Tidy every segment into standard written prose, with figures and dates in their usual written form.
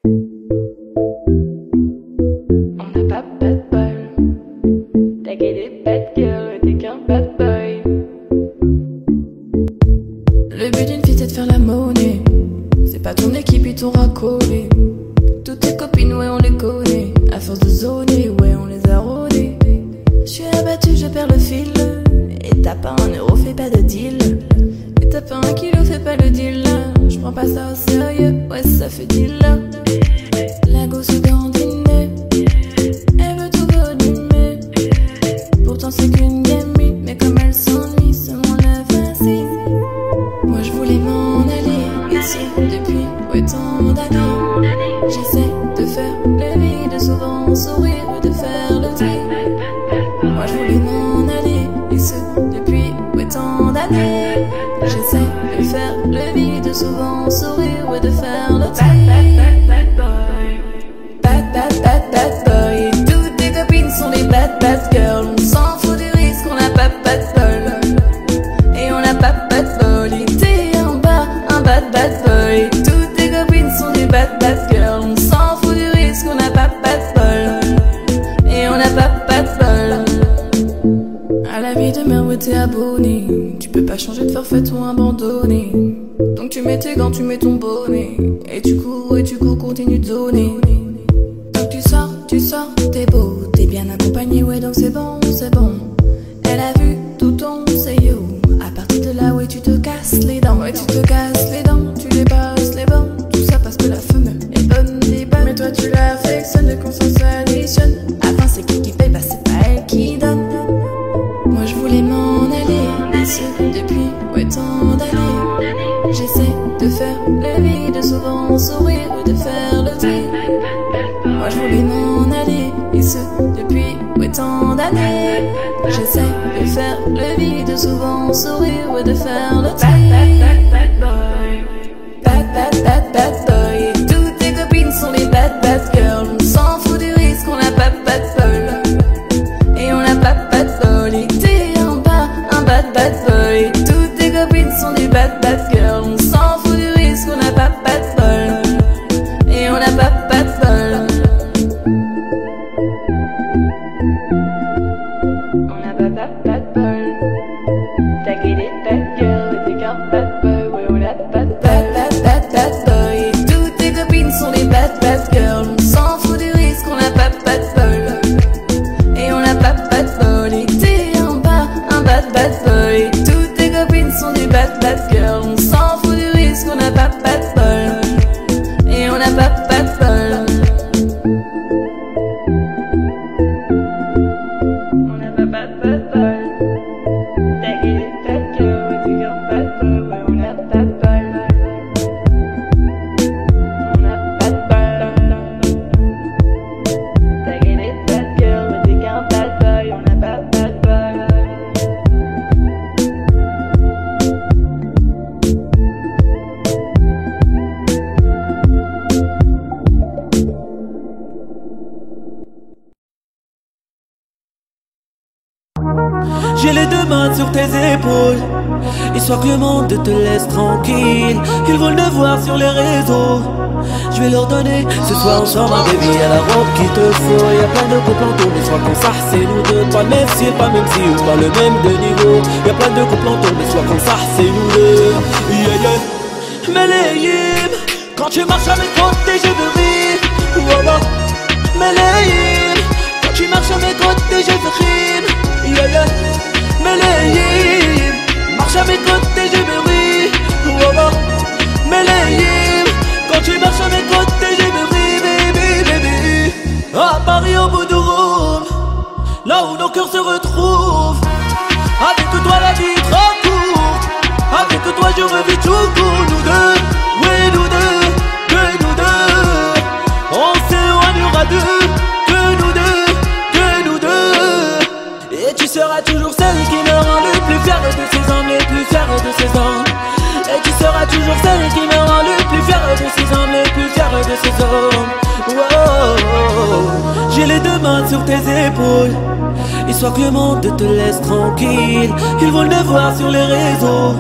On n'a pas bad boy. T'as qu'à des bad girls, t'es qu'un bad boy. Le but d'une fille c'est de faire la monnaie. C'est pas ton équipe, ils t'ont racolé. Toutes tes copines, ouais, on les connaît. À force de zoner, ouais, on les a rôlées. J'suis abattu, je perds le fil. Et t'as pas un euro, fais pas de deal. Et t'as pas un kilo, fais pas le deal. J'prends pas ça au sérieux, ouais, ça fait deal. La gosse est dandinée. Elle veut tout volumer. Pourtant c'est qu'une gamine. Mais comme elle s'ennuie, c'est mon la facile. Moi je voulais m'en aller ici depuis ouais, tant d'années. J'essaie de faire le vide, souvent sourire ou de faire le tri. Moi je voulais m'en aller ici depuis ouais, tant d'années. J'essaie de faire le vide, souvent sourire ou de faire le tri. Bad boy. Toutes tes copines sont des bad girls. On s'en fout du risque, on n'a pas bad bol. Et on n'a pas bad bol. T'es en bas, un bad boy. Toutes tes copines sont des bad girls. On s'en fout du risque, on n'a pas bad bol. Et on n'a pas bad bol. À la vie de merde, ouais, t'es abonné. Tu peux pas changer de forfait ou abandonner. Donc tu mets tes gants, tu mets ton bonnet. Et tu cours, continue de zoner. Tu sors, t'es beau, t'es bien accompagné, ouais donc c'est bon, c'est bon. Elle a vu tout ton yo. À partir de là, ouais tu te casses les dents, ouais tu te casses les dents, tu dépasses les bornes. Tout ça parce que la femelle est bonne, mais toi tu l'affectionnes, le conscience additionne. Enfin c'est qui paye, bah c'est pas elle qui donne. Moi je voulais m'en aller, ici depuis ouais tant d'années. J'essaie de faire le vide, souvent sourire ou de faire le tri. Moi je voulais m'en aller, et ce depuis ouais, tant d'années. J'essaie de faire le vide, souvent sourire ou de faire le tri. Bad boy. Toutes tes copines sont des bad girls. On s'en fout du risque, on n'a pas bad bol. Et on n'a pas bad bol. Et t'es en bas, un bad boy. Toutes tes copines sont des bad girls. On s'en fout du risque, on n'a pas bad bol. Et on n'a pas bad bol. On n'a pas bad bol. T'as qu'à des bad girls, t'es qu'un bad boy. Ouais, on a bad boy. Toutes tes copines sont des bad girls. On s'en fout du risque, on n'a pas bad bol. Et on n'a pas bad bol. Et t'es en bas, un bad boy. Toutes tes copines sont des bad girls. On s'en fout du risque, on n'a pas bad bol. Et on n'a pas bad bol. On n'a pas bad bol. T'as qu'à des bad girls, t'es qu'un bad boy. Ouais, on a bad bol. On a bad bol. T'as qu'à des bad girls, t'es qu'un bad boy. On a pas bad bol. J'ai les deux mains sur tes épaules, histoire que le monde te laisse tranquille. Ils veulent le voir sur les réseaux, je vais leur donner ce soir ensemble un baby à la robe qu'il te faut. Y'a plein de couples en tour, mais soit qu'on s'arrête c'est nous deux. Pas le même style, pas le même style, pas le même de niveau. Y'a plein de couples en tour, mais soit qu'on s'arrête c'est nous deux. Yeah yeah. Melayim, quand tu marches à mes côtés je veux rire. Voilà. Melayim, quand tu marches à mes côtés je veux rire. Yeah yeah. Melayim, marche à mes côtés je veux rire. Voilà. Melayim, quand tu marches à mes côtés je veux rire, baby, baby. À Paris au bout du Rhône, là où nos cœurs se retrouvent. Avec toi la vie est trop courte. Avec toi je revis tout court. Nous deux, oui nous deux, que nous deux. On s'éloignera deux, que nous deux, que nous deux. Et tu seras toujours celle qui me rend le plus fier de ses hommes, les plus fiers de ses hommes. Et tu seras toujours celle qui me rend le plus fier de ses hommes, les plus fiers de ses hommes. Wow. J'ai les deux mains sur tes épaules, histoire que le monde te laisse tranquille. Ils veulent le voir sur les réseaux,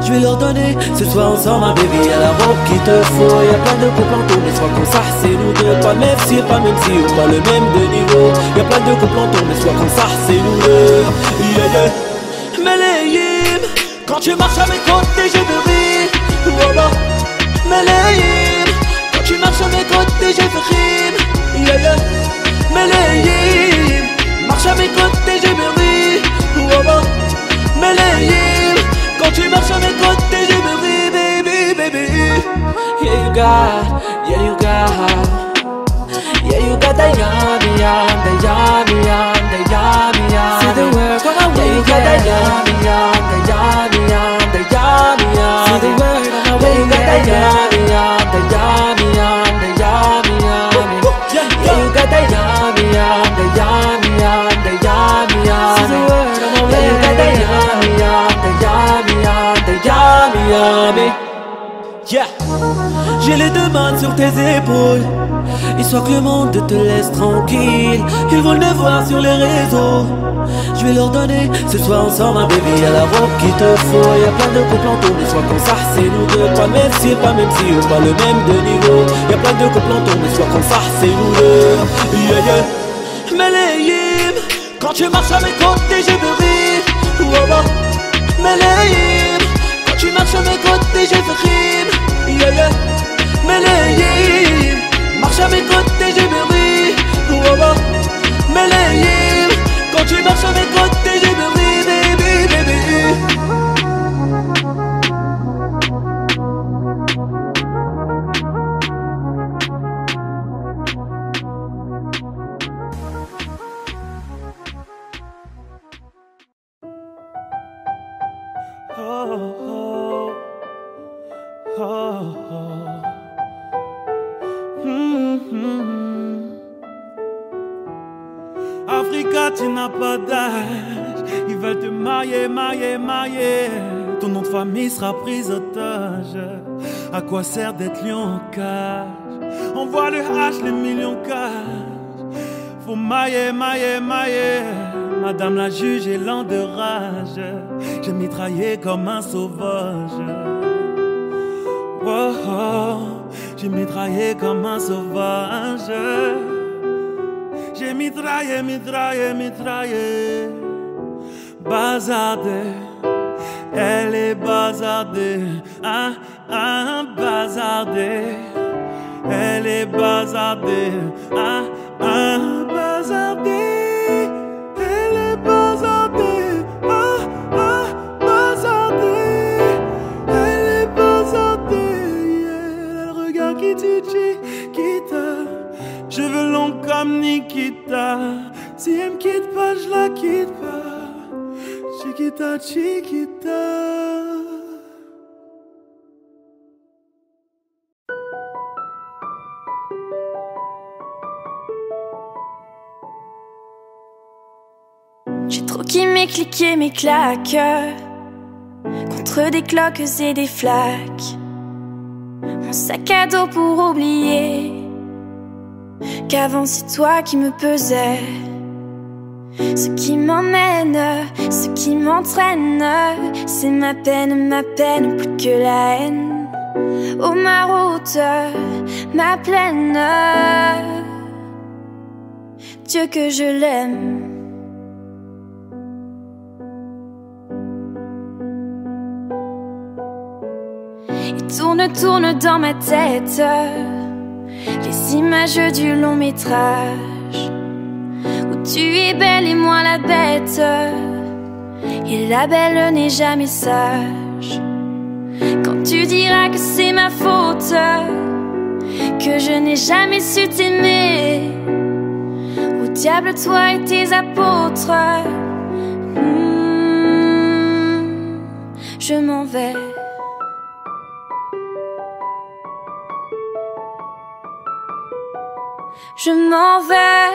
je vais leur donner ce soir ensemble un baby à la robe qu'il te faut. Y'a plein de couples en tout, mais sois qu'on s'arrête deux. Pas même si ou pas le même de niveau. Y'a plein de couples en tour, mais soit quand ça c'est nous deux. Yeah, yeah. Melayim, quand tu marches à mes côtés je veux rire. Voilà. Melayim, quand tu marches à mes côtés je veux rire. Yeah, yeah. Melayim, marche à mes côtés je veux rire. Voilà. Melayim, quand tu marches à mes côtés je veux rire, baby, baby. Yeah, you got, yeah, you got. Yeah, you got that yummy, yum, the yummy, yum, the yummy, yum. See the word, come on, yeah, you got that yummy, yum, the yummy, yum, the yummy, yum. See the word, on my way, you got that yummy, yum, the yummy, yum, the yummy, yum. Yeah, you got that yummy, yum, the yummy, yum, the yummy, yum. See the word, on my way, you got that yummy, yum, the yummy, yum, the yummy, yum. Yeah, j'ai les deux mains sur tes épaules, histoire que le monde te laisse tranquille. Ils veulent me voir sur les réseaux, je vais leur donner ce soir ensemble un baby. Y'a la robe qu'il te faut, y'a plein de couples en tour, mais soit quand ça c'est nous deux. Pas même si ou pas le même de niveau. Y'a plein de couples en tour, mais soit quand ça c'est nous deux. Yeah, yeah. Melayim, quand tu marches à mes côtés je veux rire. Voilà. Melayim, quand tu marches à mes côtés je veux rire. Yeah, yeah. Melayim, marche à mes côtés je veux rire. Voilà. Melayim, quand tu marches à mes côtés je veux rire, baby, baby. Africa, tu n'as pas d'âge. Ils veulent te marier, marier, marier. Ton nom de famille sera pris otage. À quoi sert d'être lion en cage? On voit le H, les millions cash. Faut mailler, mailler, mailler. Madame la juge est lent de rage. J'ai mitraillé comme un sauvage. Oh, oh. J'ai mitraillé comme un sauvage. J'ai mitraillé, mitraillé, mitraillé. Bazardée, elle est bazardée. Ah, ah, bazardée. Elle est bazardée. Ah, ah, bazardée. Elle est bazardée. Ah, ah, bazardée. Elle est bazardée. Yeah. Le regard qui titille, qui te. Je veux long comme Nikita. Si elle me quitte pas, je la quitte pas. Chiquita, chiquita. J'ai trop kiffé cliquer mes claques contre des cloques et des flaques. Mon sac à dos pour oublier qu'avant c'est toi qui me pesais. Ce qui m'emmène, ce qui m'entraîne, c'est ma peine, plus que la haine. Oh ma route, ma plaine, Dieu que je l'aime. Il tourne, tourne dans ma tête les images du long métrage où tu es belle et moi la bête, et la belle n'est jamais sage. Quand tu diras que c'est ma faute, que je n'ai jamais su t'aimer, au diable toi et tes apôtres. Je m'en vais. Je m'en vais.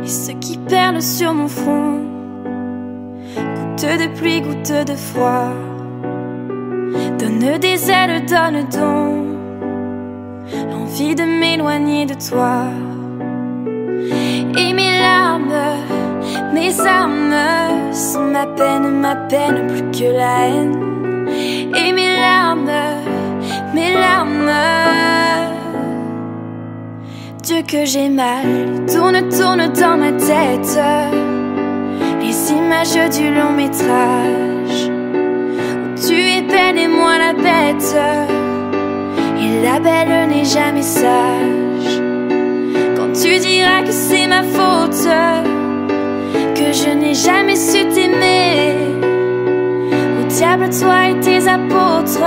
Et ce qui perle sur mon front, goutte de pluie, goutte de froid, donne des ailes, donne donc l'envie de m'éloigner de toi. Et mes larmes, mes armes sont ma peine, plus que la haine. mes larmes. Dieu que j'ai mal, tourne dans ma tête les images du long métrage où tu es belle et moi la bête. Et la belle n'est jamais sage. Quand tu diras que c'est ma faute, que je n'ai jamais su t'aimer, au diable toi et tes apôtres.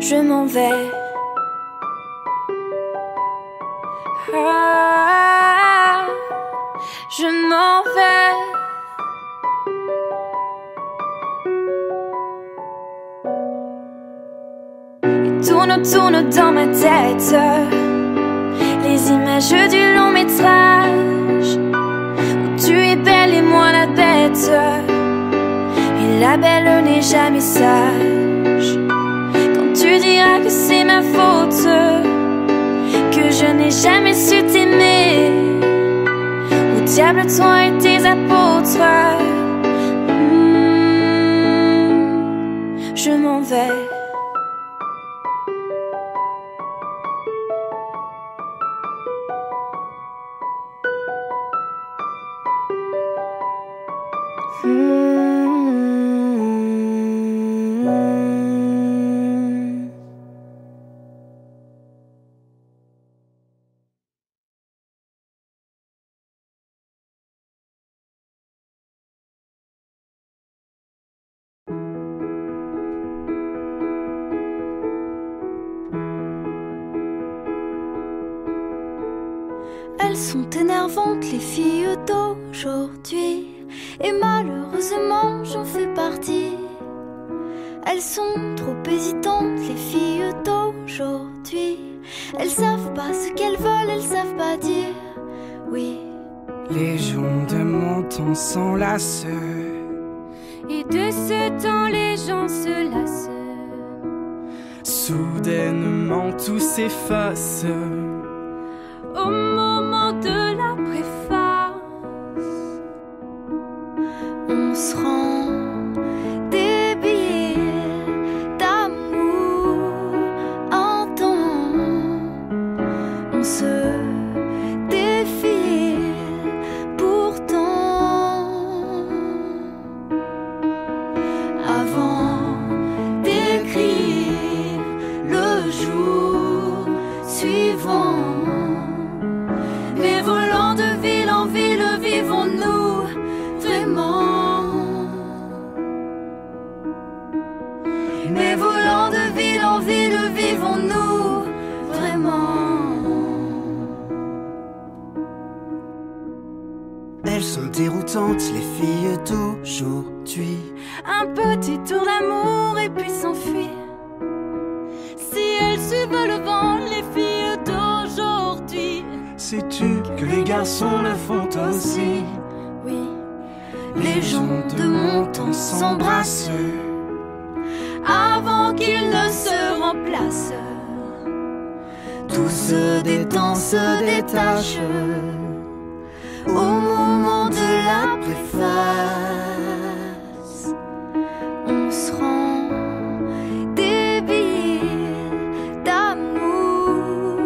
Je m'en vais. Ah, je m'en vais. Tourne dans ma tête les images du long métrage où tu es belle et moi la bête. Et la belle n'est jamais sage. Quand tu diras que c'est ma faute, que je n'ai jamais su t'aimer, au diable toi et tes apôtres. Je m'en vais. Elles sont énervantes les filles d'aujourd'hui, et malheureusement j'en fais partie. Elles sont trop hésitantes les filles d'aujourd'hui. Elles savent pas ce qu'elles veulent, elles savent pas dire oui. Les gens de mon temps s'enlacent, et de ce temps les gens se lassent. soudainement tout s'efface. Au moment de la préface, on se rend des billets d'amour en temps. On se défie pourtant. Avant d'écrire le jour suivant, mais volant de ville en ville, vivons-nous vraiment? Mais volant de ville en ville, vivons-nous vraiment? Elles sont déroutantes, les filles d'aujourd'hui. Un petit tour d'amour et puis s'enfuir. Si elles suivent le vent, les filles d'aujourd'hui. Sais-tu que les garçons le font aussi? Oui, les gens de mon temps s'embrassent avant qu'ils ne se remplacent. Tout se détend, se détache Au moment de la préface, on se rend des billets d'amour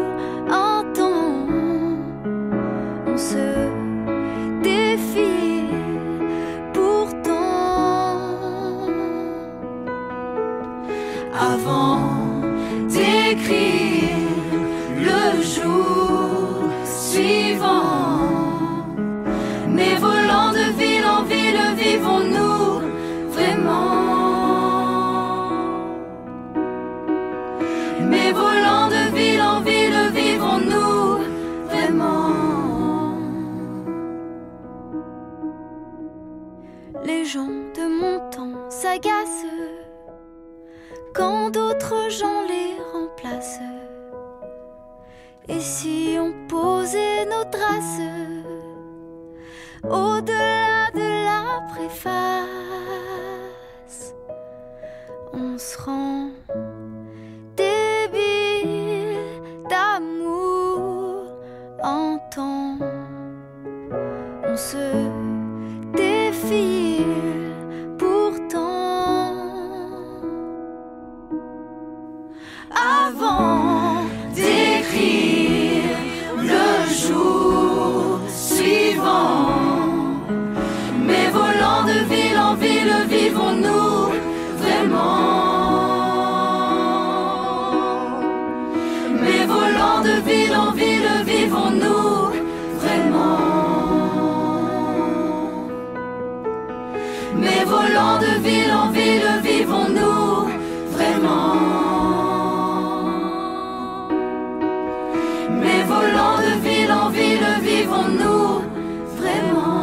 en temps. On se défie pourtant. Avant d'écrire le jour suivant, mais volant de ville en ville, vivons-nous vraiment? Mais volant de ville en ville, vivons-nous vraiment? Les gens de mon temps s'agacent quand d'autres gens les remplacent. Et si on posait nos traces au-delà de la préface, on se rend des billets d'amour en temps. On se défie pourtant. vivons-nous vraiment? Mais volant de ville en ville, vivons-nous vraiment? Mais volant de ville en ville, vivons-nous vraiment? Mais volant de ville en ville, vivons-nous vraiment?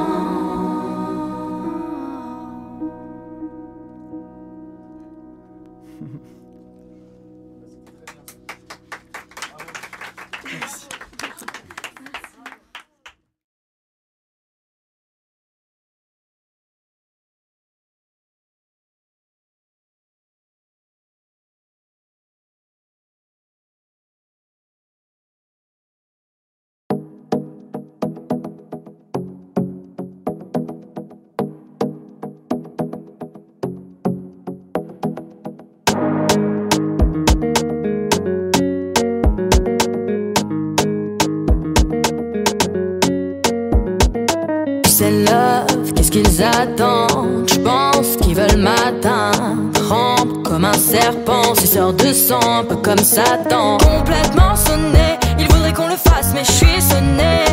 Qu'est-ce qu'ils attendent? Je pense qu'ils veulent m'atteindre. Rampe comme un serpent, suceur de sang, un peu comme Satan. Complètement sonné, il voudrait qu'on le fasse, mais je suis sonné.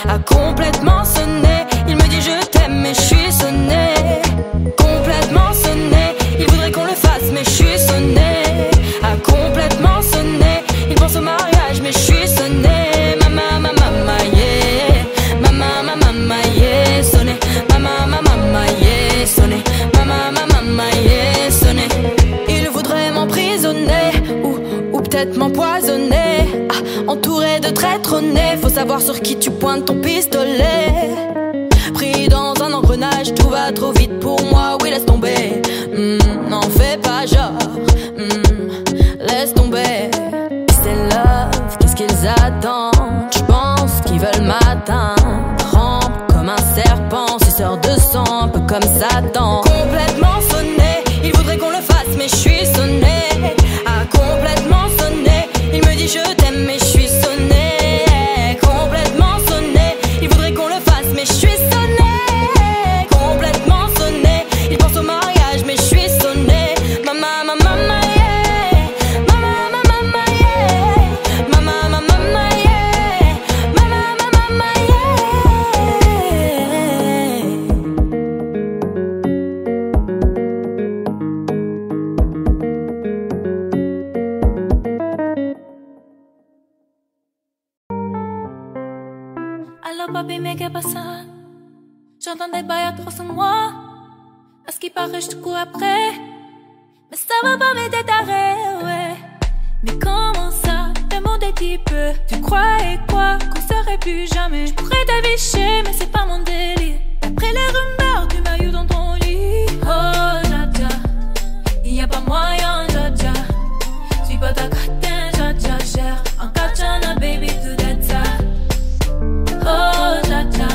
A complètement sonné, il me dit je t'aime, mais je suis sonné. Complètement sonné, il voudrait qu'on le fasse, mais je suis sonné. A complètement sonné, il pense au mariage, mais je suis sonné. Mama, mama, mama, yeah. Mama, mama, mama, yeah. Sonné. Mama, mama, mama, yeah. Sonné. Mama, mama, mama, yeah. Sonné. Il voudrait m'emprisonner ou peut-être m'empoisonner. Ah, entouré de traîtres au nez, faut savoir sur qui tu pointes ton pistolet. Pris dans un engrenage, tout va trop vite pour moi, oui laisse tomber. N'en fais pas genre, laisse tomber. C'est love, qu'est-ce qu'ils attendent? Je pense qu'ils veulent m'atteindre. Rampe comme un serpent, suceur de sang, un peu comme Satan. Complètement sonné, il voudrait qu'on le fasse, mais je suis sonné. Ah, complètement sonné, il me dit je t'aime, mais je suis sonné. Complètement sonné, il voudrait qu'on le fasse, mais je suis sonné. Complètement sonné, il pense au mariage, mais je suis sonné. Mama, mama, mama, yeah. Mama, mama, mama, yeah. Mama, mama, mama, yeah. Mama, mama, mama, yeah. Allô papi, mais qu'est passé? J'entends des bails atroces sur moi. À ce qui paraît, je te cours après. Mais ça va pas m'aider taré, ouais. Mais comment ça, t'es mon type? Tu croyais quoi, qu'on serait plus jamais? Je pourrais t'avicher, mais c'est pas mon délire. D'après les rumeurs, tu m'as eu dans ton lit. Oh, Jaja, y a pas moyen, Jaja. Suis pas ta catin, Jaja, cher. En katana, baby, to that side. Oh, Jaja,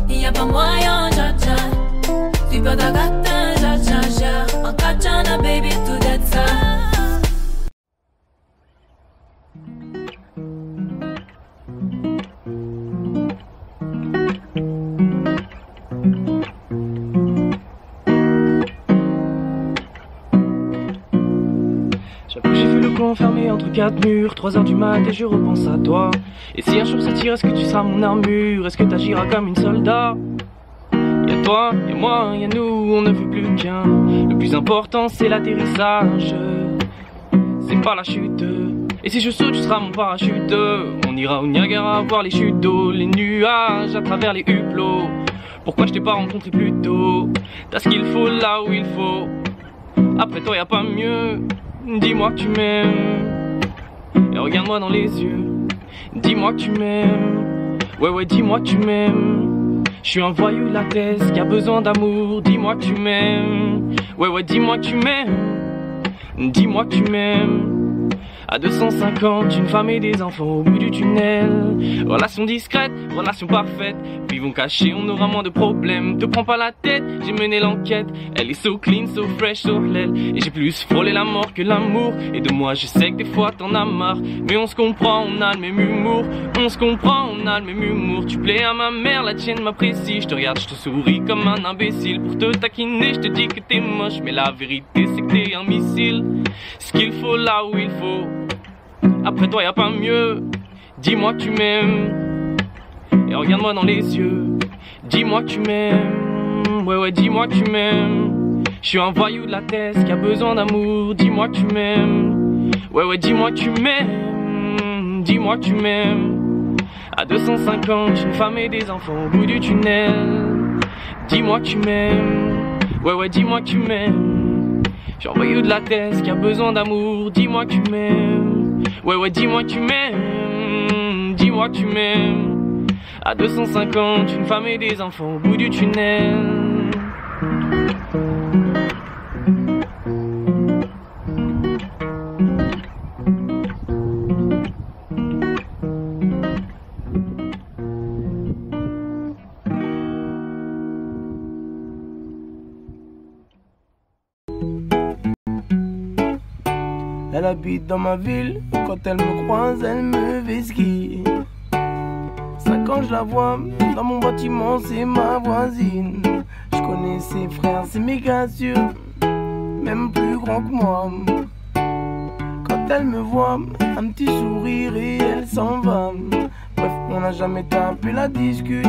y a pas moyen, Jaja. Suis pas ta catin, Jaja, cher. En katana, baby, to that side. J'avoue j'ai fait le con enfermé entre quatre murs, 3h du mat et je repense à toi. Et si un jour ça tire, est-ce que tu seras mon armure? Est-ce que t'agiras comme une soldat? Y'a toi, y'a moi, y'a nous, on ne veut plus qu'un. Le plus important c'est l'atterrissage, c'est pas la chute. Et si je saute, tu seras mon parachute. On ira au Niagara voir les chutes d'eau, les nuages à travers les huplots. Pourquoi je t'ai pas rencontré plus tôt? T'as ce qu'il faut là où il faut. Après toi y'a pas mieux. Dis-moi que tu m'aimes et regarde-moi dans les yeux. Dis-moi que tu m'aimes. Ouais dis-moi que tu m'aimes. Je suis un voyou de la thèse qui a besoin d'amour. Dis-moi que tu m'aimes. Ouais dis-moi que tu m'aimes. Dis-moi que tu m'aimes. À 250, une femme et des enfants au bout du tunnel. Relation discrète, relation parfaite. Vivons cachés, on aura moins de problèmes. Te prends pas la tête, j'ai mené l'enquête. Elle est so clean, so fresh, so l'aile. Et j'ai plus frôlé la mort que l'amour. Et de moi je sais que des fois t'en as marre. Mais on se comprend, on a le même humour. On se comprend, on a le même humour. Tu plais à ma mère, la tienne m'apprécie. Je te regarde, je te souris comme un imbécile. Pour te taquiner, je te dis que t'es moche. Mais la vérité c'est que t'es un missile. Ce qu'il faut là où il faut. Après toi y'a pas mieux. Dis-moi que tu m'aimes. Et regarde-moi dans les yeux. Dis-moi que tu m'aimes. Ouais dis-moi que tu m'aimes. Je suis un voyou de la thèse qui a besoin d'amour. Dis-moi que tu m'aimes. Ouais dis-moi que tu m'aimes. Dis-moi que tu m'aimes. À 250, une femme et des enfants au bout du tunnel. Dis-moi que tu m'aimes. Ouais dis-moi que tu m'aimes. Je suis un voyou de la thèse qui a besoin d'amour. Dis-moi que tu m'aimes. Ouais dis-moi que tu m'aimes. Dis-moi que tu m'aimes. À 250, une femme et des enfants au bout du tunnel. Elle habite dans ma ville, quand elle me croise, elle me vesquille. 5 ans je la vois, dans mon bâtiment c'est ma voisine. Je connais ses frères, c'est méga sûr, même plus grand que moi. Quand elle me voit, un petit sourire et elle s'en va. Bref, on n'a jamais tapé la discute,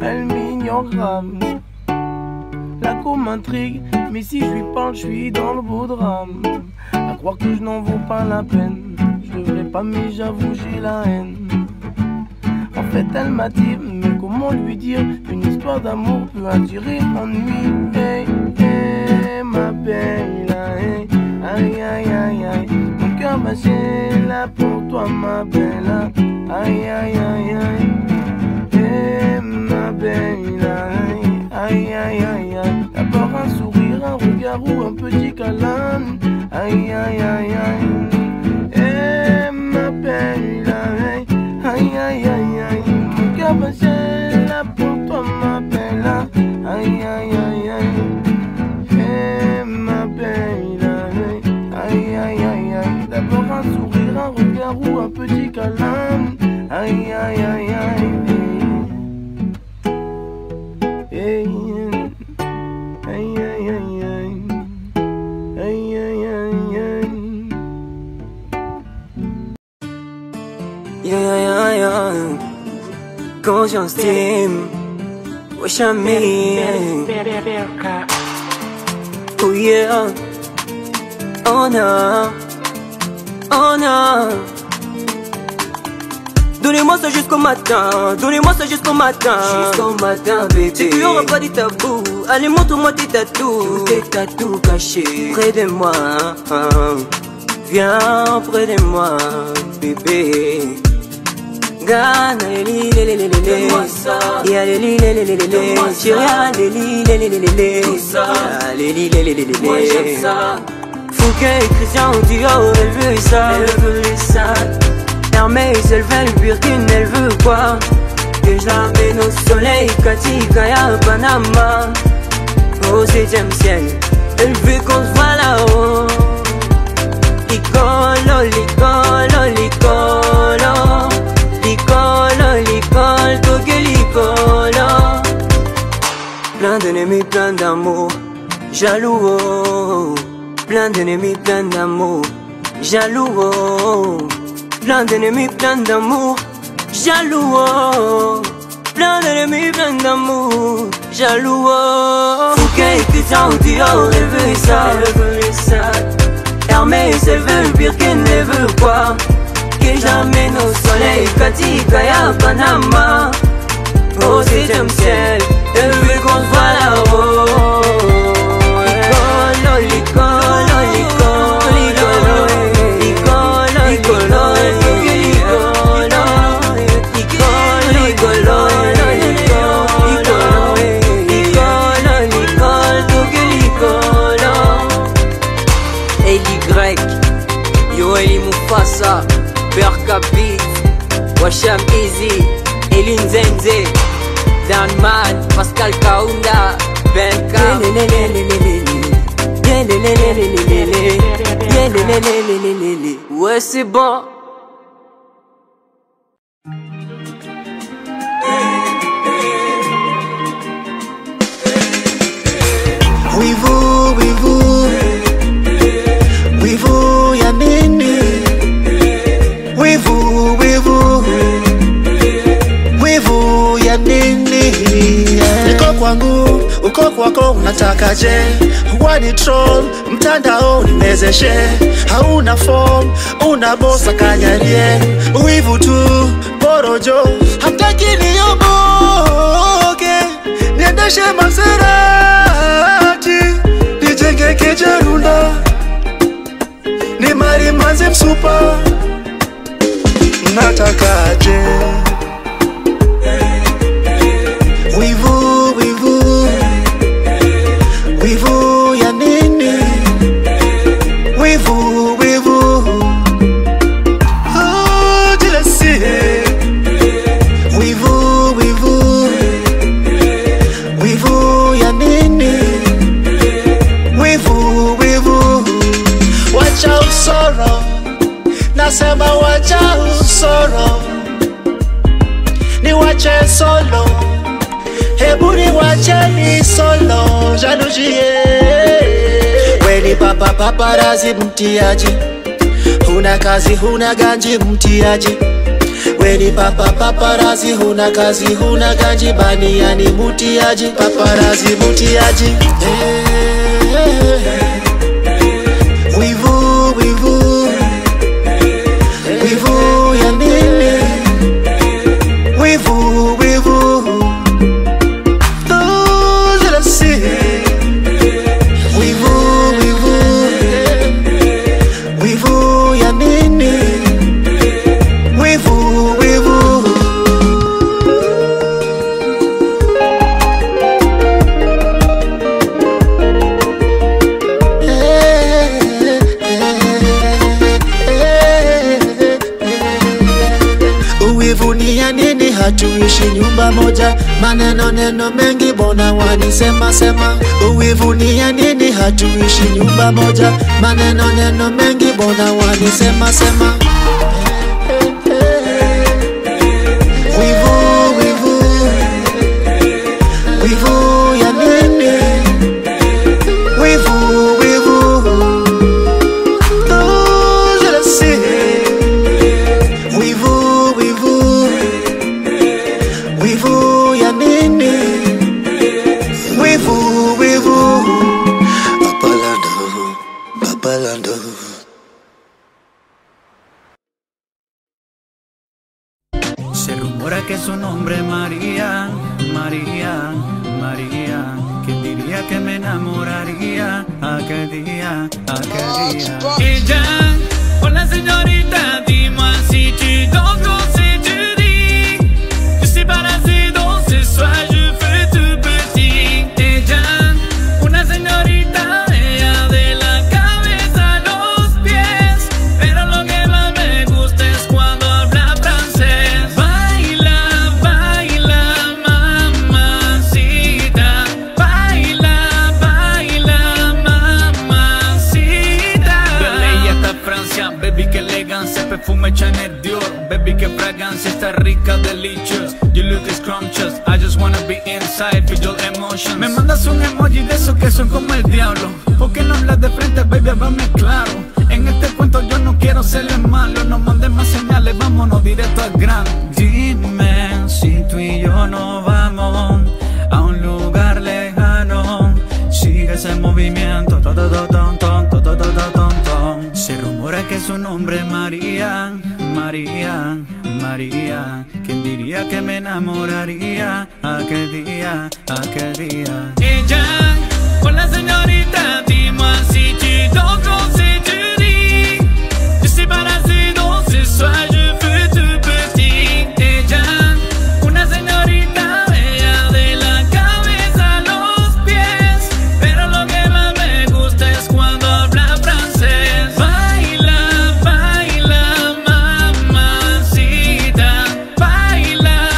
elle m'ignore grave. La co m'intrigue, mais si je lui parle, je suis dans le beau drame. À croire que je n'en vaux pas la peine, je devrais pas mais j'avoue j'ai la haine. En fait elle m'attire, mais comment lui dire? Une histoire d'amour peut attirer ennui. Hey, hey, ma belle, hey, aïe aïe aïe aïe. Mon cœur battait là pour toi ma belle, aïe aïe aïe aïe. Hey, ma belle, aïe aïe aïe aïe. D'abord un sourire, un regard ou un petit câlin. Aïe aïe aïe aïe. Eh ma belle, aïe aïe aïe aïe. Mon cœur battait là pour toi ma belle. Aïe aïe aïe aïe. Eh ma belle, aïe aïe aïe aïe. D'abord un sourire, un regard ou un petit câlin. Aïe aïe aïe aïe. Hey, aïe aïe aïe aïe. Aïe aïe aïe aïe. Yeah. Conscience team. Wesh ami. Oh yeah. Oh no. Oh no. Donnez-moi ça jusqu'au matin, donnez-moi ça jusqu'au matin. Jusqu'au matin, bébé. Si tu auras pas des tabous, allez montre-moi tes tatous. Tes tatous cachés près de moi. Viens près de moi, bébé. Gana les donne-moi ça. Y'a les Syria les tout ça. Moi j'aime ça. Fouquet et Christian au duo, elle veut ça. Elle veut ça. Hermès, elle veut le Birkin, elle veut quoi? Que je l'amène au soleil, Kati, Kaya, Panama. Au 7e ciel, elle veut qu'on se voit là-haut. Licolo, licolo, licolo. Licolo, licolo, toque licolo. Plein d'ennemis, plein d'amour, jaloux oh. Plein d'ennemis, plein d'amour, jaloux oh. Plein d'ennemis, plein d'amour, jaloux oh. Plein d'ennemis, plein d'amour, jaloux oh. Fouquet et Christian au duo, elle veut ça, elle veut ça. Hermès, elle veut le Birkin, elle veut quoi? Que j'amène au soleil, Kati, Kaya, Panama. Au 7e ciel, elle veut qu'on se voit là-haut. Licolo, licolo, licolo, licolo, licolo, yo, elle est mon Ouais, c'est bon. Wivu ya nini? Wivu ya nini? Niko kwangu, uko kwako, unatakaje? Wani troll, mtandao nimezeshe. Hauna form, unabosa kanyarie. Wivu tu, porojo, hamtaki niyoboke. Niendeshe Maserati, nijenge Kijerunda, ni mari manze msupa. Natakaje? Wivu ya nini? Wivu oh, jealousy. Wivu ya nini? Wivu wacha usoro, nasema wacha usoro, ni wache solo. Hebu ni wache ni solo, janujie. Weni papa paparazi mtiaji, huna kazi huna ganji mtiaji. Weni papa paparazi, huna kazi huna ganji, baniani mutiaji, paparazi mutiaji. Wivu ya nini? Wivu ya nini? Wivu Wivu ni ya nini? Hatuishi nyumba moja, maneno neno mengi bona wanisema sema. Wivu ni ya nini? Hatuishi nyumba moja, maneno neno mengi bona wanisema sema. Wivu ya nini? Wivu wivu ya nini? Wivu Papalando. Se rumora que su nombre es María. ¿Quién diría que me enamoraría aquel día? Ella, hola señorita, dis-moi si tu danses quand c'est tu dis. Je suis parasé dans ce soir, je fais tout petit. Ella, una señorita, ella de la cabeza a los pies. Pero lo que más me gusta es cuando habla francés. Baila, mamacita. Baila, mamacita. Bella hasta Francia, baby, que elegancia. Perfume Chanel Dior, baby, que fragancia. Está rica, delicious. You look scrumptious. I just wanna be inside, feel your emotions. Me mandas un emoji de esos que son como el diablo. ¿Por qué no hablas de frente, baby? Háblame claro. En este cuento yo no quiero serle malo. No mandes más señales, vámonos directo al grano. Dime si tú y yo no vamos a un lugar lejano. Sigue ese movimiento. Se rumora que su nombre es María. ¿Quién diría que me enamoraría aquel día? Ella, hola señorita, dis-moi si tu danses quand c'est tu dis. Je suis parasé dans ce soir, je fais tout petit. Ella, una señorita, ella de la cabeza a los pies. Pero lo que más me gusta es cuando habla francés. Baila, mamacita. Baila,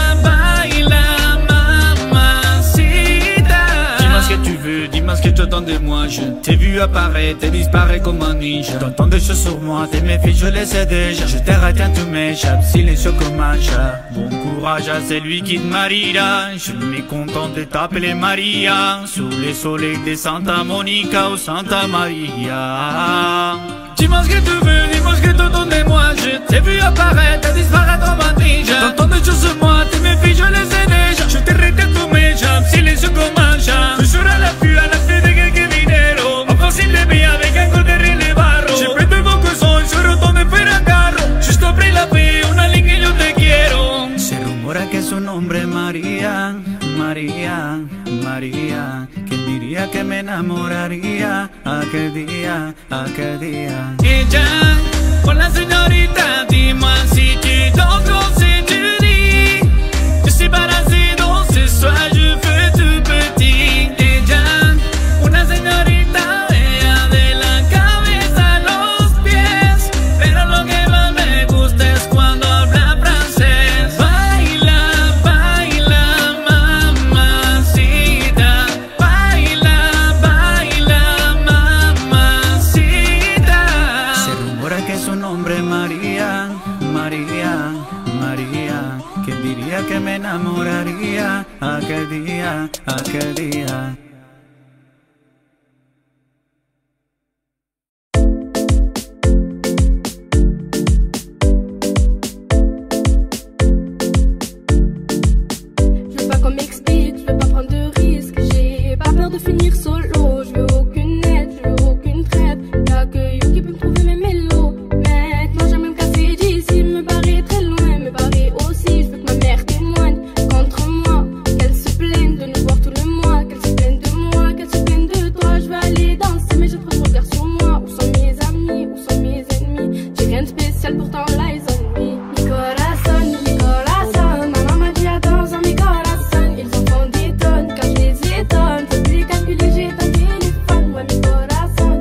mamacita. Dis-moi ce que veux, dis-moi ce que tu attends de moi. Je t'ai vu apparaître et disparaître comme un ninja. T'entends des choses sur moi, tes méfies je les sais déjà. Je t'ai raté, tout m'échappe, silencieux comme un chat. Bon courage à celui qui te mariera. Je suis mécontent de t'appeler Maria. Sous les soleils de Santa Monica ou Santa Maria. Dis-moi ce que tu veux, dis-moi ce que tu attends de moi. Je t'ai vu apparaître et disparaître comme un ninja. T'entends des choses sur moi, tes méfies je les sais déjà. Je t'ai raté, tout m'échappe, silencieux comme un chat. Je serai à l'affût de quelques mineros. Impossible de bien avec un coup de relais barro. J'ai plus de mots que son, je retourne faire un carro. Juste après la paix, una ligne yo te quiero. Se rumora que su nombre es María, María, María. ¿Quién diría que me enamoraría aquel día, aquel día? Ella, hola señorita, dis-moi si tu danses comme si tu dis. Je suis parasité dans ce soir, je veux tout petit. Ella, una señorita, ella de la cabeza a los pies. Pero lo que más me gusta es cuando habla francés. Baila, baila, mamacita. Baila, baila, mamacita. Se rumora que su nombre es María, María, María. ¿Quién diría que me enamoraría aquel día, aquel día? Je veux pas qu'on m'explique, je veux pas prendre de risques. J'ai pas peur de finir solo. Je veux aucune aide, je veux aucune trêve. Y'a que you qui peut me trouver mes mélos. Maintenant j'aime me casser d'ici, me barrer très loin, me barrer aussi. Je veux que ma mère témoigne contre moi, qu'elle se plaigne de nous voir tout le mois, qu'elle se plaigne de moi, qu'elle se plaigne de toi. Je veux aller danser, mais j'ai trop de regard sur moi. Où sont mes amis, où sont mes ennemis? J'ai rien de spécial, pourtant là ils ennuient. Mi corazón, mi corazón, ma maman dit attends, mi corazón. Ils en font des tonnes, quand je les étonne. Faut plus les calculer, j'ai ton téléphone. Ouais, mi corazón,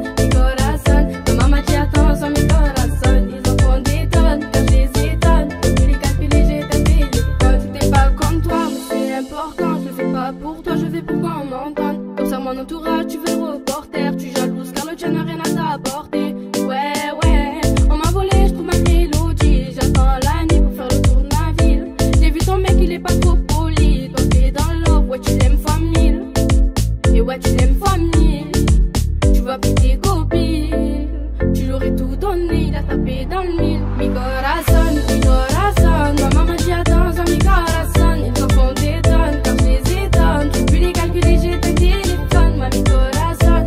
ma maman dit attends, mi corazón. Ils en font des tonnes, quand je les étonne. Faut plus les calculer, j'ai ton téléphone. C'était pas comme toi, mais c'est important. Je le fais pas pour toi, je fais pour qu'on m'entende. Comme ça, mon entourage, tu veux le reporter. Tu jalouse car le tien n'a rien à t'apporter. Ouais, ouais, on m'a volé, je trouve ma mélodie. J'attends la nuit pour faire le tour de ma ville. J'ai vu ton mec, il est pas trop poli. Toi, t'es dans l'offre, ouais, tu l'aimes fois 1000. Et ouais, tu l'aimes fois 1000. Tu vas plus tes copines. Tu lui aurais tout donné, il a tapé dans le mille. Mi corazón, ma maman dit attends, mi corazón. Ils en font des tonnes, quand je les étonne. Tu peux plus les calculer, j'ai ton téléphone. Ouais, mi corazón,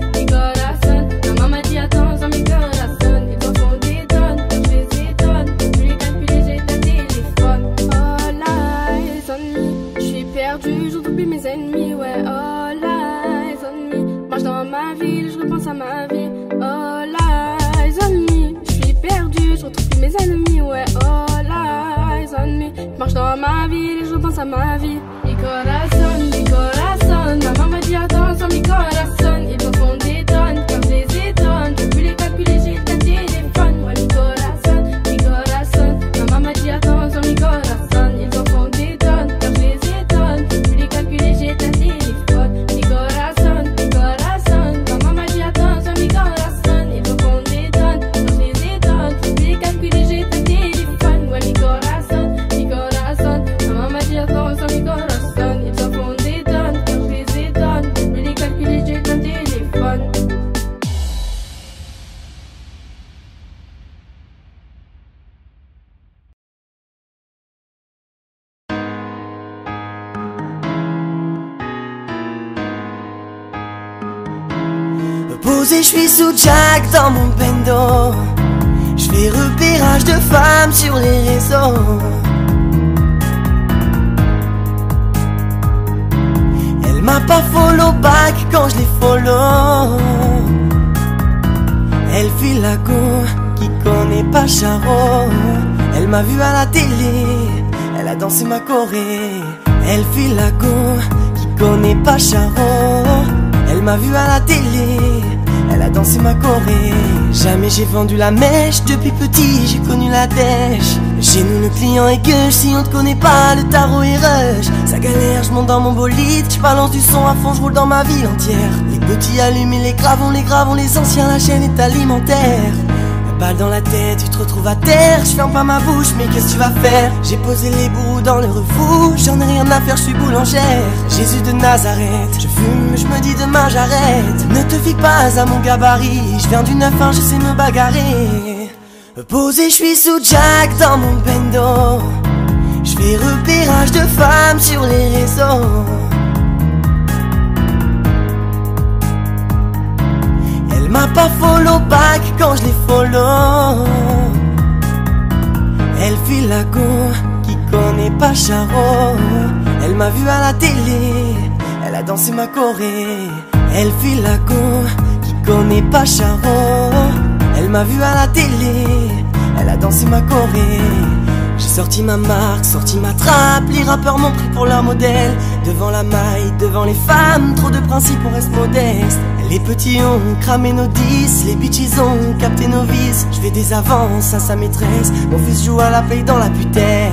ma maman dit attends, mi corazón. Ils en font des tonnes, quand je les étonne. Tu peux plus les calculer, j'ai ton téléphone. All eyes on me, je suis perdu, je retrouve plus mes ennemis. Ouais, all eyes on me, marche dans ma ville, je repense à ma vie. All eyes on me, je suis perdu, je retrouve plus mes ennemis. Ouais, all eyes on me, marche dans ma ville et je repense à ma vie. Mi corazón, ma maman dit attends, mi corazón. Ils en font des tonnes, quand je les étonne. Je peux plus les calculer, j'ai ton téléphone. Ouais, mi corazón, ma maman dit attends, mi corazón. Ils en font des tonnes, quand je les étonne. Je peux plus les calculer, j'ai ton téléphone. Mi corazón, ma maman dit attends, mi corazón. Ils en font des tonnes, quand je les étonne. Je peux plus les calculer, j'ai ton téléphone. Ouais, mi corazón, ma maman dit attends, mi corazón. Ils en font des tonnes, quand je les étonne. Je peux plus les calculer, j'ai ton téléphone. Posé, je suis sous Jack dans mon bendo. Je fais repérage de femmes sur les réseaux. Elle m'a pas follow back quand je l'ai follow. Elle file la go qui connaît pas Charo. Elle m'a vu à la télé, elle a dansé ma choré. Elle file la go qui connaît pas Charo. Elle m'a vu à la télé, elle a dansé ma choré. Jamais j'ai vendu la mèche, depuis petit j'ai connu la dèche. Chez nous le client est gueuche, si on te connaît pas le tarot est rush. Ça galère, je monte dans mon bolide, je balance du son à fond, je roule dans ma ville entière. Les petits allument et les gravons, les anciens, la chaîne est alimentaire. Balle dans la tête, tu te retrouves à terre. Je ferme pas ma bouche, mais qu'est-ce que tu vas faire? J'ai posé les bourreaux dans le refout, j'en ai rien à faire, je suis boulangère. Jésus de Nazareth, je fume, je me dis demain j'arrête. Ne te fie pas à mon gabarit, je viens du 9-1, je sais me bagarrer. Posé, je suis sous Jack dans mon bendo. Je fais repérage de femmes sur les réseaux. Elle m'a pas follow back quand je l'ai follow. Elle file la go, qui connaît pas Charo. Elle m'a vu à la télé, elle a dansé ma choré. Elle file la go, qui connaît pas Charo. Elle m'a vu à la télé, elle a dansé ma choré. J'ai sorti ma marque, sorti ma trappe. Les rappeurs m'ont pris pour leur modèle. Devant la maille, devant les femmes, trop de principes, on reste modeste. Les petits ont cramé nos 10, les bitches ont capté nos vices. Je fais des avances à sa maîtresse, mon fils joue à la paye dans la putette.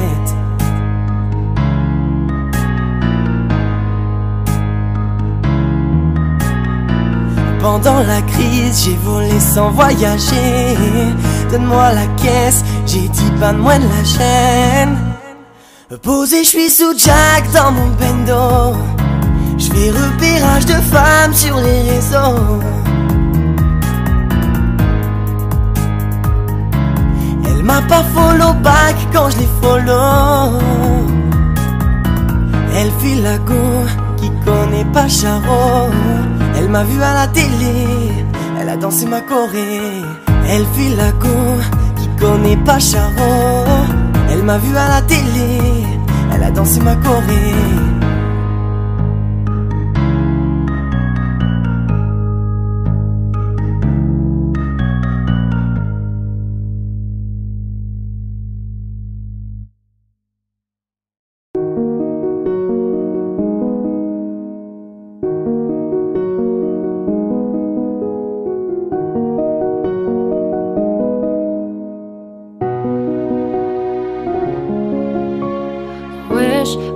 Pendant la crise, j'ai volé sans voyager. Donne-moi la caisse, j'ai dit banne-moi de la chaîne. Posé, je suis sous Jack dans mon bendo. Je fais repérage de femmes sur les réseaux. Elle m'a pas follow back quand je l'ai follow. Elle file la go, qui connaît pas Charo. Elle m'a vu à la télé, elle a dansé ma choré. Elle file la go, qui connaît pas Charo. Elle m'a vu à la télé, elle a dansé ma choré.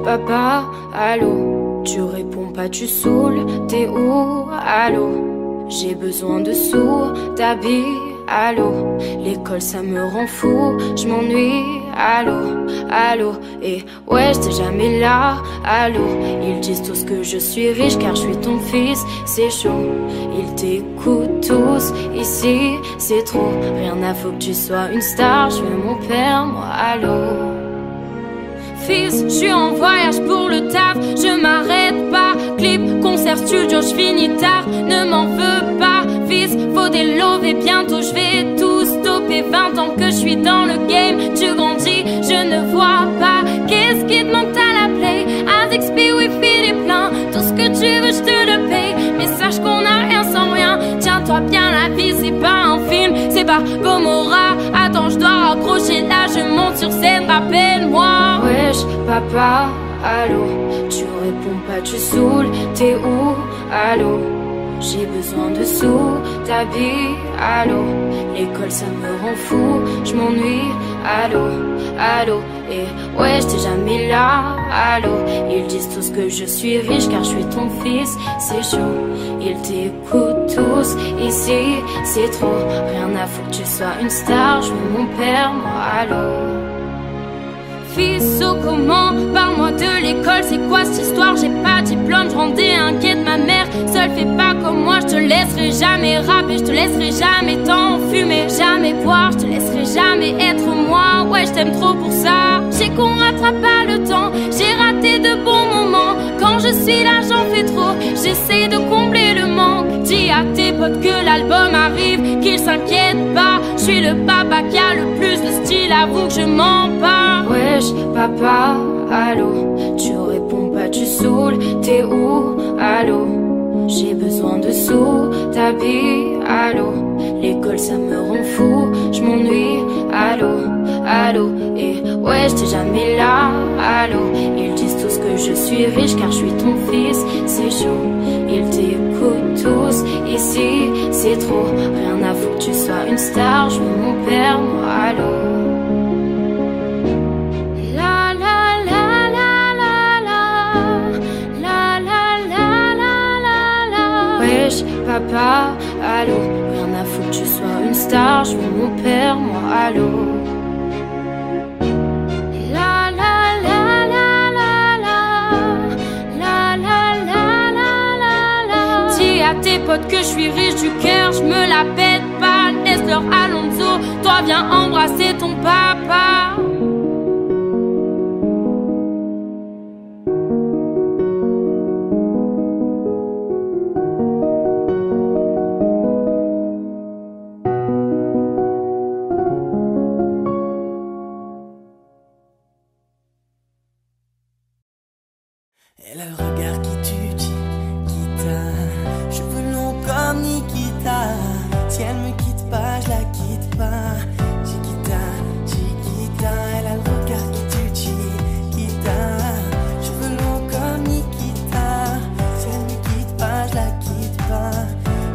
Papa, allô, tu réponds pas, tu saoules, t'es où, allô, j'ai besoin de sous, t'habilles, allô, l'école ça me rend fou, je m'ennuie, allô, allô, et ouais j'étais jamais là, allô, ils disent tous que je suis riche car je suis ton fils, c'est chaud, ils t'écoutent tous, ici c'est trop, rien à faut que tu sois une star, je veux mon père, moi, allô. Fils, je suis en voyage pour le taf, je m'arrête pas. Clip, concert, studio, je finis tard. Ne m'en veux pas, fils, faut des love et bientôt je vais tout stopper. 20 ans que je suis dans le game, tu grandis, je ne vois pas. Qu'est-ce qui te manque à la play? AdXP, Wi-Fi, les pleins. Tout ce que tu veux, je te le paye. Mais sache qu'on a rien sans rien. Tiens-toi bien, la vie, c'est pas un film, c'est pas Gomorrah. Attends, je dois raccrocher là, je monte sur scène, rappelle-moi. Wesh, papa, allô, tu réponds pas, tu saoules, t'es où, allô, j'ai besoin de sous, t'habilles, allô, l'école ça me rend fou, je m'ennuie, allô, allô, et ouais j'étais jamais là, allô, ils disent tous que je suis riche car je suis ton fils, c'est chaud, ils t'écoutent tous, ici c'est trop, rien à foutre que tu sois une star, je veux mon père, moi, allô. Fils, oh comment, parle-moi de l'école, c'est quoi cette histoire? J'ai pas de diplôme, je rendais inquiète ma mère. Seule fais pas comme moi, je te laisserai jamais rapper, je te laisserai jamais t'enfumer, jamais boire, je te laisserai jamais être moi. Ouais, je t'aime trop pour ça. J'ai qu'on rattrape pas le temps, j'ai raté de bons moments. Quand je suis là, j'en fais trop, j'essaie de combler le manque. Dis à tes potes que l'album arrive, qu'ils s'inquiètent pas. Je suis le papa qui a le plus de style, avoue que je mens pas. Wesh, papa, allô, tu réponds pas, tu saoules, t'es où, allô, j'ai besoin de sous, t'habilles, allô, l'école ça me rend fou, je m'ennuie, allô, allô, et ouais j'étais jamais là, allô, ils disent tous que je suis riche car je suis ton fils, c'est chaud, ils t'écoutent tous, ici c'est trop, rien à foutre, tu sois une star, je veux mon père, moi, allô. La la la la la la, la la la la la la. Wesh, papa, allô, rien à foutre, tu sois une star, je veux mon père, moi, allô. Tes potes que je suis riche du cœur, je me la pète pas, laisse-leur Alonso, toi viens embrasser ton papa. Elle a le regard qui tue, Chiquita. Cheveux longs comme Nikita. Si elle me quitte pas, je la quitte pas. Chiquita, Chiquita. Elle a le regard qui tue, Chiquita. Cheveux longs comme Nikita. Si elle me quitte pas, je la quitte pas.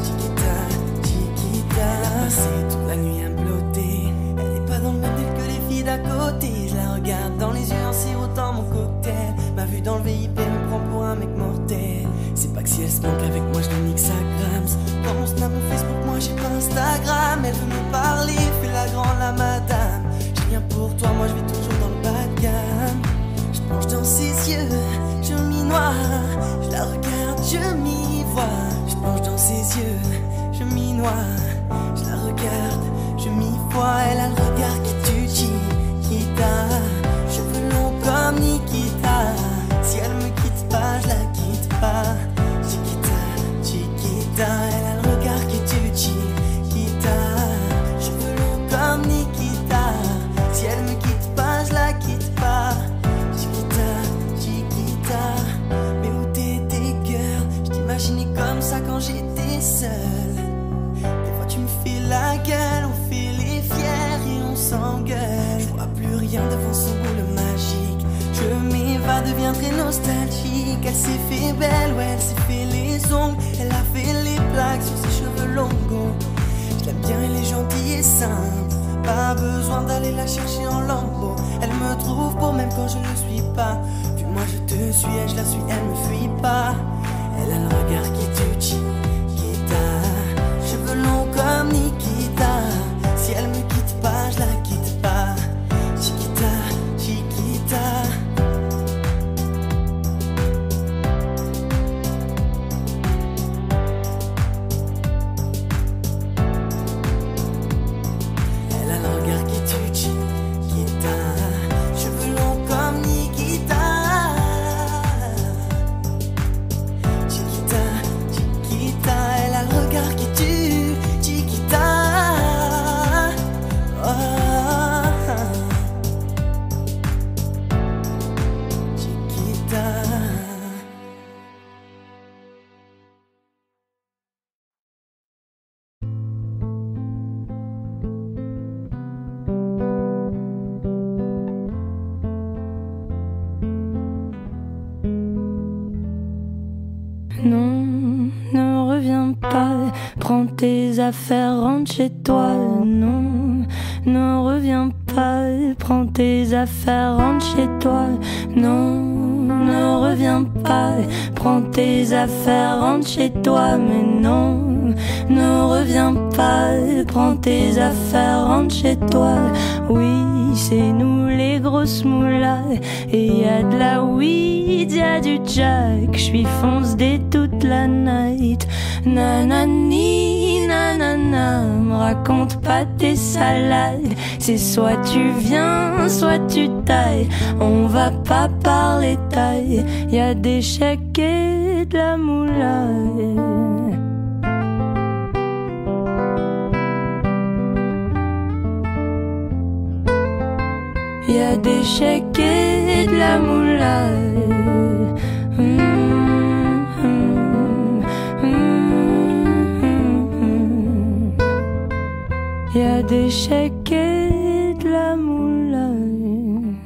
Chiquita, Chiquita. Elle a passé toute la nuit à me blotter. Elle est pas dans le même deal que les filles d'à côté. Je la regarde dans les yeux en sirotant mon cocktail. Ma vue dans le VIP me prend pour un mec mortel. C'est pas que si elle se manque avec moi je lui nique sa grams. Dans mon snap, mon Facebook, moi j'ai pas Instagram. Elle veut me parler, fais la grande la madame. J'ai rien pour toi, moi je vais toujours dans le bas de gamme. Je plonge dans ses yeux, je m'y noie. Je la regarde, je m'y vois. Je plonge dans ses yeux, je m'y noie. Je la regarde, je m'y vois. Elle a le regard qui tue, Chiquita. Cheveux longs comme Nikita. Si elle me quitte pas, je la quitte pas. Chiquita, Chiquita. Elle a le regard qui tue, Chiquita. Cheveux longs comme Nikita. Si elle me quitte pas, je la quitte pas. Chiquita, Chiquita. Mais où t'étais, girl? Je t'imaginais comme ça quand j'étais seul. Des fois tu me fais la gueule, on fait les fiers et on s'engueule. Je vois plus rien devant son boule magique. Je m'évade, deviens très nostalgique. Elle s'est fait belle, ouais, elle s'est fait les ongles. Elle a fait les plaques sur ses cheveux longs. Je l'aime bien, elle est gentille et simple. Pas besoin d'aller la chercher en lambeau. Elle me trouve beau même quand je le suis pas. Puis moi je te suis et je la suis, elle me fuit pas. Elle a le regard qui tue, Chiquita. Cheveux longs comme Nikita. Si elle me quitte pas, je la quitte pas. Chiquita, Chiquita. Elle a le regard qui tue, Chiquita. Cheveux longs comme Nikita. Chiquita, Chiquita. Elle a le regard qui tue, Chiquita. Oh. Chiquita. Non, ne reviens pas, prends tes affaires, rentre chez toi. Non, ne reviens pas, prends tes affaires, rentre chez toi. Non, ne reviens pas, prends tes affaires, rentre chez toi. Mais non, ne reviens pas, prends tes affaires, rentre chez toi. Oui, c'est nous les grosses moulas, et y a de la weed, y a du jack. J'suis fonce dès toute la night. Nanani, nanana, me raconte pas tes salades. C'est soit tu viens, soit tu tailles. On va pas parler taille. Y a des chèques et de la moulaille. Y a des chèques et de la moulaille. Y a des chèques et de la moulaille.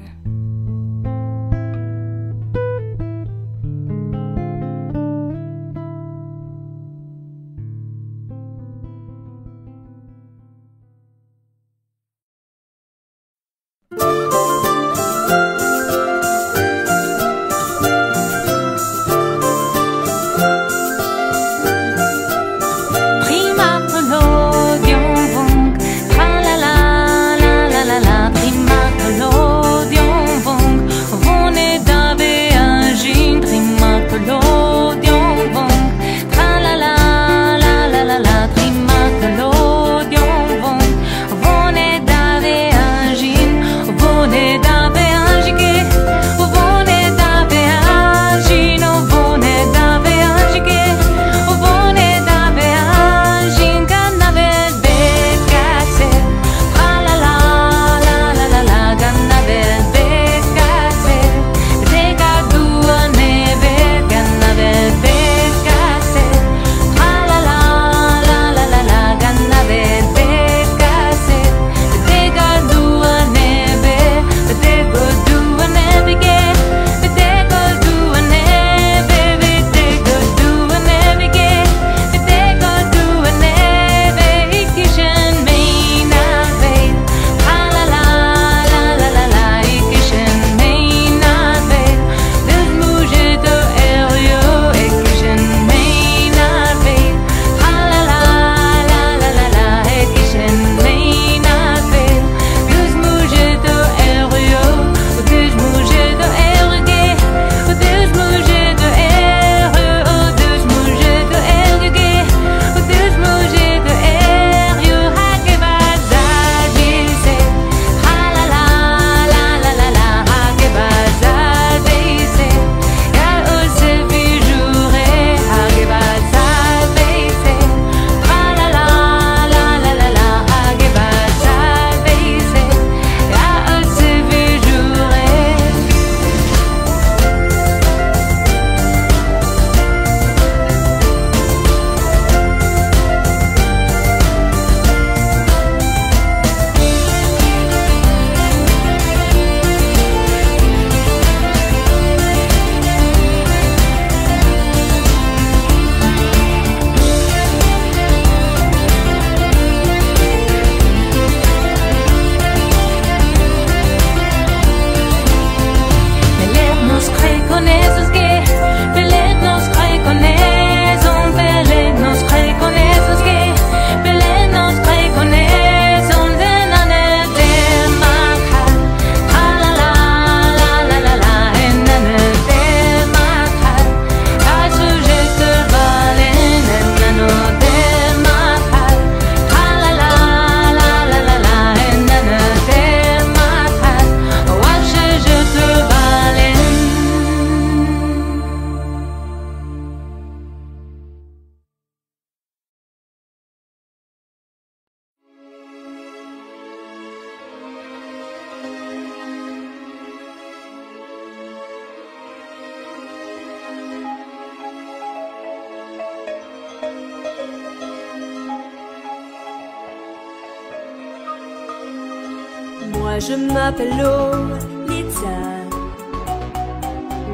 Moi je m'appelle Lolita,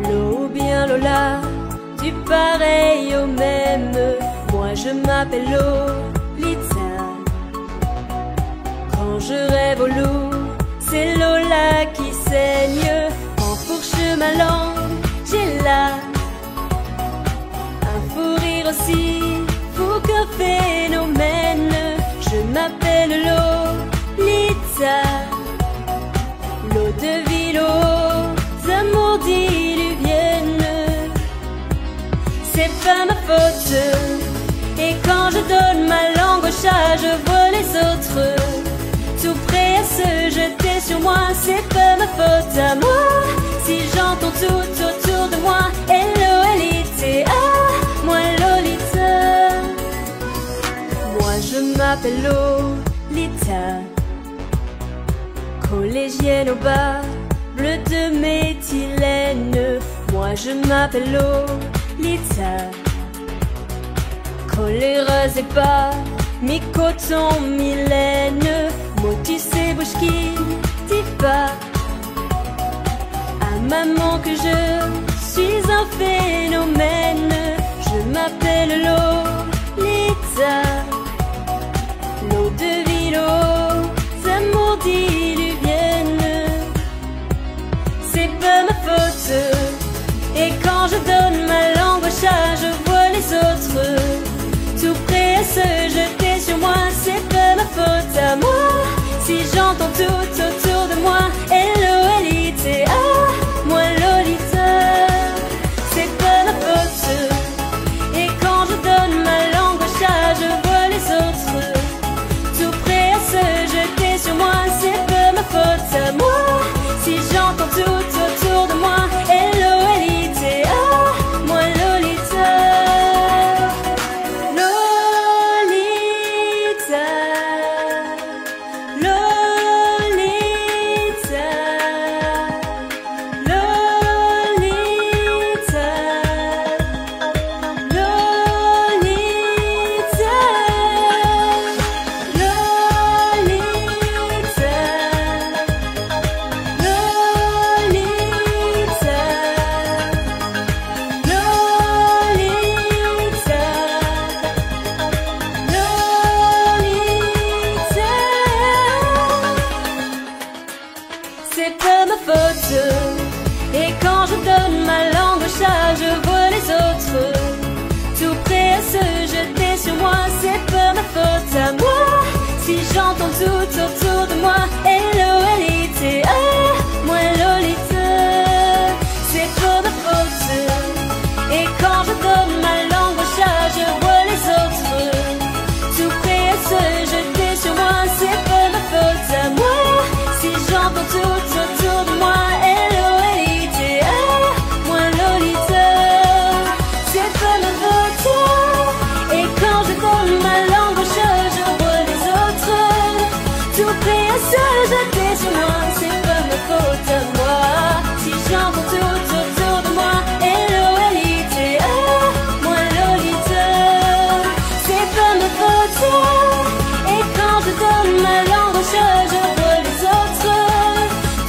Lo ou bien Lola, du pareil au même. Moi je m'appelle Lolita. Quand je rêve au loup, c'est Lola qui saigne. Enfourche ma langue, j'ai là un fou rire aussi fou qu'un phénomène. Je m'appelle Lolita, l'eau de ville aux amours diluviennes. C'est pas ma faute. Et quand je donne ma langue au chat, je vois les autres tout prêts à se jeter sur moi. C'est pas ma faute à moi si j'entends tout autour de moi. L-O-L-I-T-A, moi Lolita. Moi je m'appelle Lolita, collégienne au bas, bleu de méthylène. Moi je m'appelle Lolita, coléreuse et pas mi-coton, mi-laine. Motus et bouche qui dit pas à maman que je suis un phénomène. Je m'appelle Lolita, l'eau de ville aux amours diluviennes. C'est pas ma faute. Et quand je donne ma langue au chat, je vois les autres tout prêts à se jeter sur moi. C'est pas ma faute à moi si j'entends tout autour de moi. L-O-L-I-T-A, moi Lolita. C'est pas ma faute. Et quand je donne ma langue au chat, je vois les autres tout prêts à se jeter sur moi. C'est pas ma faute à moi si j'entends tout autour de moi. L-O-L-I-T-A, moi Lolita. C'est pas ma faute. Et quand je donne ma langue au chat, je vois les autres tout prêts à se jeter sur moi. C'est pas ma faute à moi si j'entends tout autour de moi. L-O-L-I-T-A, moi Lolita. C'est pas ma faute. Et quand je donne ma langue au chat, je vois les autres tout prêts à se jeter sur moi. C'est pas ma faute à moi si j'entends tout autour de moi. L-O-L-I-T-A, moi Lolita. C'est pas ma faute. Et quand je donne ma langue au chat, je vois les autres tout prêts à se jeter sur moi. C'est pas ma faute à moi si j'entends tout autour de moi. L-O-L-I-T-A, moi Lolita. C'est pas ma faute. Et quand je donne ma langue au chat, je vois les autres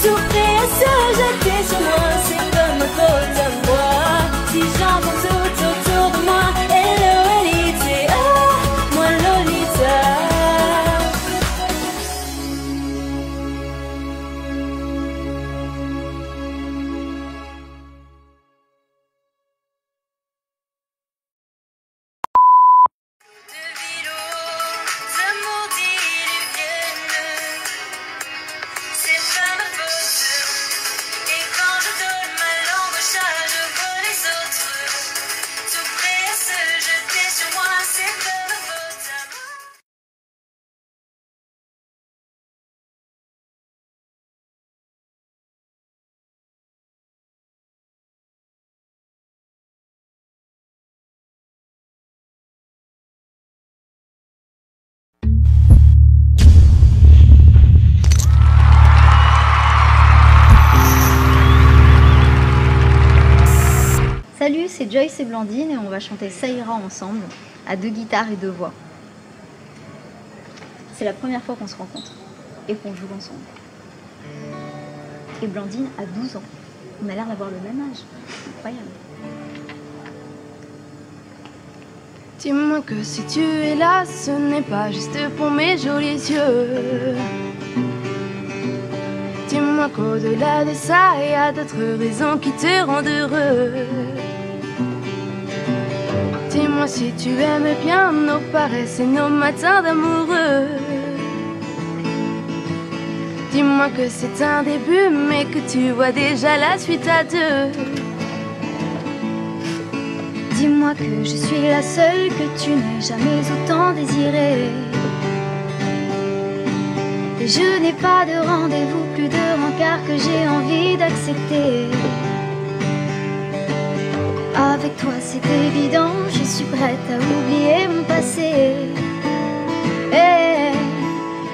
tout prêts à se jeter sur moi. C'est pas ma faute à moi si j'entends tout autour de moi. L-O-L-I-T-A, moi Lolita. Salut, c'est Joyce et Blandine et on va chanter Ça ira ensemble à 2 guitares et 2 voix. C'est la première fois qu'on se rencontre et qu'on joue ensemble. Et Blandine a 12 ans. On a l'air d'avoir le même âge. Incroyable. Dis-moi que si tu es là, ce n'est pas juste pour mes jolis yeux. Dis-moi qu'au-delà de ça, il y a d'autres raisons qui te rendent heureux. Dis-moi si tu aimes bien nos paresses et nos matins d'amoureux. Dis-moi que c'est un début, mais que tu vois déjà la suite à 2. Dis-moi que je suis la seule que tu n'aies jamais autant désirée. Et je n'ai pas de rendez-vous, plus de rencard que j'ai envie d'accepter. Avec toi c'est évident, je suis prête à oublier mon passé. Et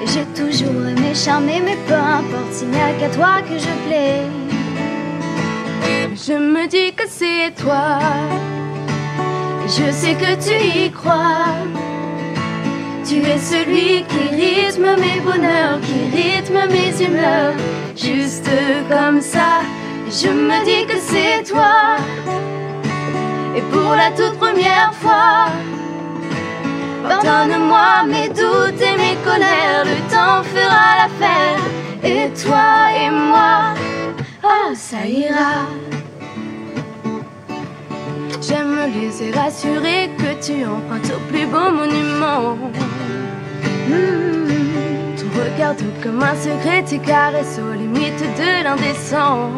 j'ai toujours aimé charmer, mais peu importe, s'il n'y a qu'à toi que je plais. Je me dis que c'est toi. Je sais que tu y crois. Tu es celui qui rythme mes bonheurs, qui rythme mes humeurs. Juste comme ça, je me dis que c'est toi. Et pour la toute première fois, pardonne-moi mes doutes et mes colères. Le temps fera l'affaire. Et toi et moi, ah ça ira. J'aime les rassurer que tu empruntes au plus beau monument. Ton regard doux comme un secret, tes caresses aux limites de l'indécent.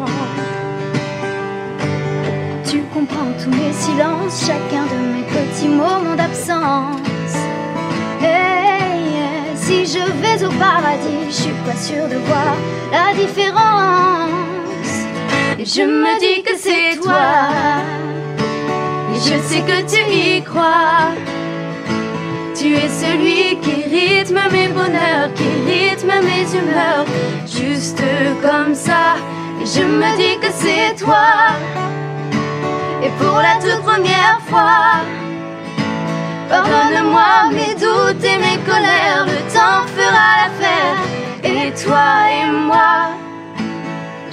Tu comprends tous mes silences, chacun de mes petits moments d'absence. Hey, si je vais au paradis, je suis pas sûre de voir la différence. Et je me dis que c'est toi. Je sais que tu y crois. Tu es celui qui rythme mes bonheurs, qui rythme mes humeurs. Juste comme ça, je me dis que c'est toi. Et pour la toute première fois, pardonne-moi mes doutes et mes colères. Le temps fera l'affaire. Et toi et moi,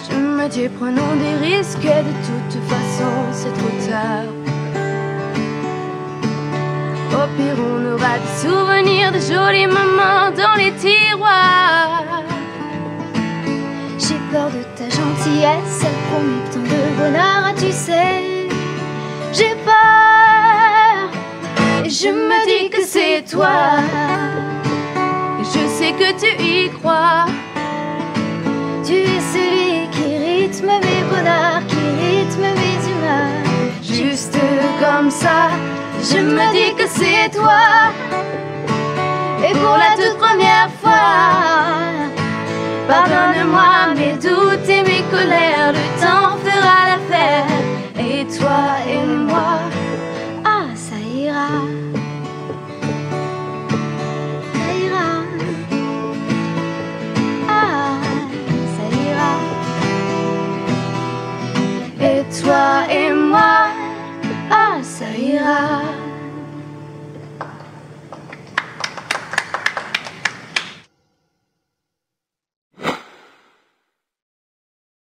je me dis prenons des risques. Et de toute façon c'est trop tard. Au pire on aura des souvenirs de jolis moments dans les tiroirs. J'ai peur de ta gentillesse, elle promet tant de bonheur, tu sais. J'ai peur, et je me dis que c'est toi. Et je sais que tu y crois. Tu es celui qui rythme mes bonheurs, qui rythme mes humeurs. Juste comme ça, je me dis que c'est toi.